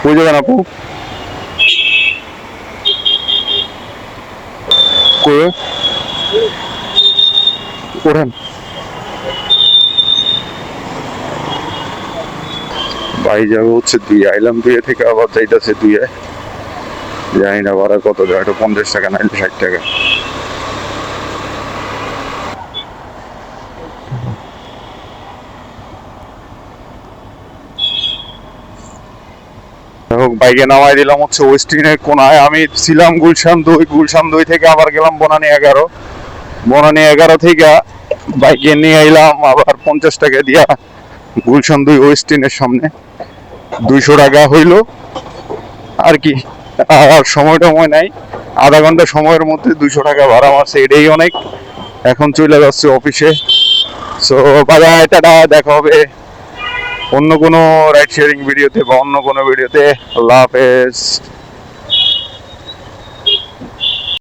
কই যাবেন আপু? কই ওঠেন। ভাই যাবে হচ্ছে দুই, আইলাম দুইয়ে থেকে আবার যাইতেছে দুইয়ে। জানি না ভাড়া কত যায়, এটা 50 টাকা নাইলে 60 টাকা। বাইকে নামাই দিলাম হচ্ছে ওয়েস্টিনের কোনায়। আমি ছিলাম গুলশান 2, গুলশান 2 থেকে আবার গেলাম বনানী 11। বনানী 11 থেকে বাইকে নিয়ে এলাম আবার 50 টাকা দিয়া গুলশান 2 ওয়েস্টিনের সামনে। 200 টাকা হইলো আর কি। আর সময় নাই, আধা ঘন্টা সময়ের মধ্যে 200 টাকা ভাড়া মারছে, এটাই অনেক। এখন চলে যাচ্ছে অফিসে। সো বাজার এটা দেখা হবে অন্য কোনো রাইড শেয়ারিং ভিডিওতে বা অন্য কোনো ভিডিওতে। আল্লাহ হাফেজ।